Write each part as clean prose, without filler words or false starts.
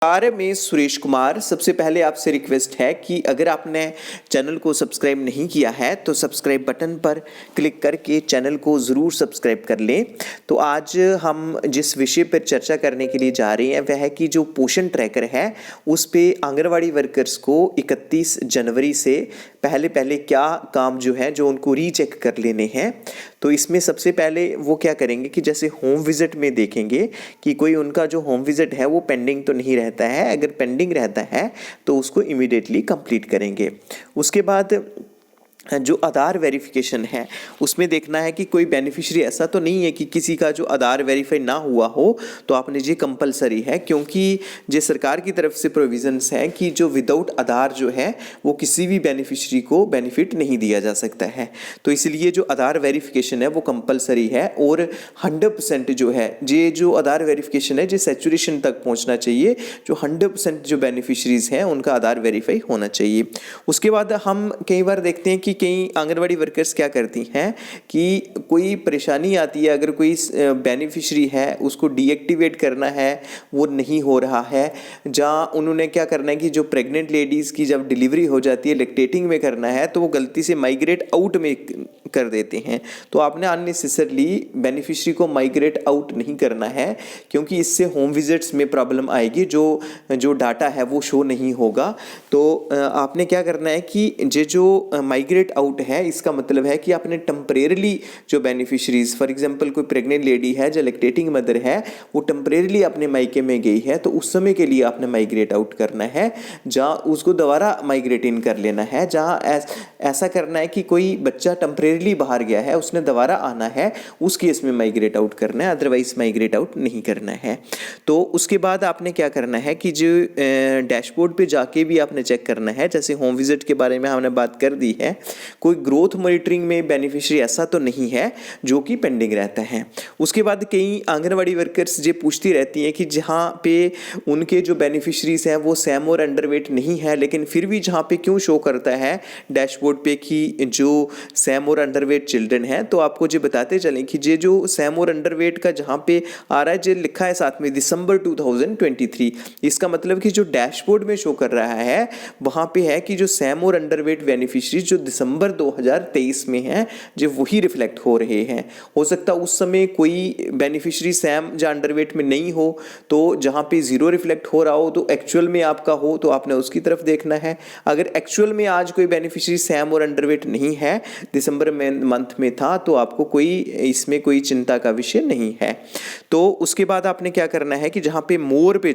कार्य में सुरेश कुमार। सबसे पहले आपसे रिक्वेस्ट है कि अगर आपने चैनल को सब्सक्राइब नहीं किया है तो सब्सक्राइब बटन पर क्लिक करके चैनल को ज़रूर सब्सक्राइब कर लें। तो आज हम जिस विषय पर चर्चा करने के लिए जा रहे हैं वह है कि जो पोषण ट्रैकर है उस पे आंगनवाड़ी वर्कर्स को 31 जनवरी से पहले क्या काम जो है जो उनको रीचेक कर लेने हैं। तो इसमें सबसे पहले वो क्या करेंगे कि जैसे होम विजिट में देखेंगे कि कोई उनका जो होम विजिट है वो पेंडिंग तो नहीं रहता है। अगर पेंडिंग रहता है तो उसको इमीडिएटली कंप्लीट करेंगे। उसके बाद जो आधार वेरिफिकेशन है उसमें देखना है कि कोई बेनिफिशियरी ऐसा तो नहीं है कि किसी का जो आधार वेरीफाई ना हुआ हो। तो आपने ये कंपलसरी है, क्योंकि जो सरकार की तरफ से प्रोविजंस है कि जो विदाउट आधार जो है वो किसी भी बेनिफिशियरी को बेनिफिट नहीं दिया जा सकता है। तो इसलिए जो आधार वेरिफिकेशन है वो कंपलसरी है और 100% जो है ये जो आधार वेरिफिकेशन है जो सैचुरेशन तक पहुंचना चाहिए। जो 100% जो बेनिफिशरीज हैं उनका आधार वेरीफाई होना चाहिए। उसके बाद हम कई बार देखते हैं कि कई आंगनवाड़ी वर्कर्स क्या करती हैं कि कोई परेशानी आती है, अगर कोई बेनिफिशरी है उसको डीएक्टिवेट करना है वो नहीं हो रहा है। जहाँ उन्होंने क्या करना है कि जो प्रेग्नेंट लेडीज़ की जब डिलीवरी हो जाती है लैक्टेटिंग में करना है तो वो गलती से माइग्रेट आउट में कर देते हैं। तो आपने अननेसेसरली बेनिफिशरी को माइग्रेट आउट नहीं करना है, क्योंकि इससे होम विजिट्स में प्रॉब्लम आएगी, जो डाटा है वो शो नहीं होगा। तो आपने क्या करना है कि ये जो माइग्रेट आउट है इसका मतलब है कि आपने टेम्परेरली जो बेनिफिशरीज, फॉर एग्जांपल कोई प्रेग्नेंट लेडी है जो लैक्टेटिंग मदर है वो टेम्परेरली अपने मायके में गई है तो उस समय के लिए आपने माइग्रेट आउट करना है। जहाँ उसको दोबारा माइग्रेट इन कर लेना है। जहाँ ऐसा करना है कि कोई बच्चा टेम्परेरली बाहर गया है उसने दोबारा आना है, उस केस में माइग्रेट आउट करना है, अदरवाइज माइग्रेट आउट नहीं करना है। तो उसके बाद आपने क्या करना है कि जो डैशबोर्ड पे जाके भी आपने चेक करना है। जैसे होम विजिट के बारे में हमने बात कर दी है, कोई ग्रोथ मॉनिटरिंग में बेनिफिशियरी ऐसा तो नहीं है जो कि पेंडिंग रहता है। उसके बाद कई आंगनवाड़ी वर्कर्स ये पूछती रहती हैं कि जहाँ पे उनके जो बेनिफिशरीज हैं वो सैम और अंडरवेट नहीं है, लेकिन फिर भी जहाँ पे क्यों शो करता है डैशबोर्ड पे कि जो सैम और अंडरवेट चिल्ड्रन है। तो आपको जो बताते चलें कि ये जो सैम और अंडरवेट का जहाँ पे आ रहा है जो लिखा है साथ में दिसंबर 2023, इसका मतलब कि जो डैशबोर्ड में शो कर रहा है वहाँ पे है कि जो सैम और अंडरवेट बेनिफिशरीज जो दिसंबर 2023 में है जो वही रिफ्लेक्ट हो रहे हैं। हो सकता है उस समय कोई बेनिफिशरी सैम या अंडरवेट में नहीं हो, तो जहाँ पे जीरो रिफ्लेक्ट हो रहा हो तो एक्चुअल में आपका हो तो आपने उसकी तरफ देखना है। अगर एक्चुअल में आज कोई बेनिफिशरी सैम और अंडरवेट नहीं है, दिसंबर मंथ में था, तो आपको कोई इसमें कोई चिंता का विषय नहीं है। तो उसके बाद आपने क्या करना है कि जहाँ पे मोर पे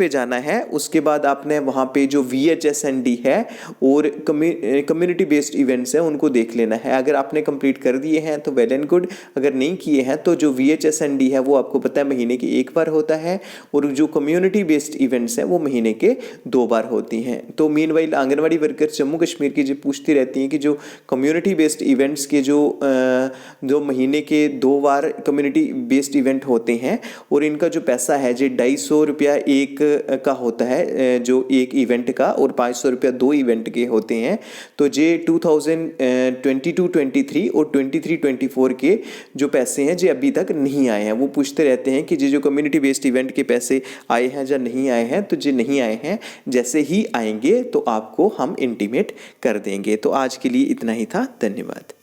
जाना है, उसके बाद आपने वहाँ पे जो VHSND है और कम्युनिटी बेस्ड इवेंट्स हैं उनको देख लेना है। अगर आपने कंप्लीट कर दिए हैं तो वेल एंड गुड, अगर नहीं किए हैं तो जो VHSND है वो आपको पता है महीने के एक बार होता है और जो कम्युनिटी बेस्ड इवेंट्स हैं वो महीने के 2 बार होती हैं। तो मीनवाइल आंगनवाड़ी वर्कर्स जम्मू कश्मीर की जो पूछती रहती हैं कि जो कम्युनिटी बेस्ड इवेंट्स के जो महीने के 2 बार कम्युनिटी बेस्ड इवेंट होते हैं और इनका जो पैसा है जो 250 रुपया एक का होता है जो एक इवेंट का, और 500 रुपया 2 इवेंट के होते हैं। तो जे 2022-23 और 23-24 के जो पैसे हैं जो अभी तक नहीं आए हैं। वो पूछते रहते हैं कि जो कम्युनिटी बेस्ड इवेंट के पैसे आए हैं या नहीं आए हैं। तो जो नहीं आए हैं जैसे ही आएंगे तो आपको हम इंटीमेट कर देंगे। तो आज के लिए इतना ही था। धन्यवाद।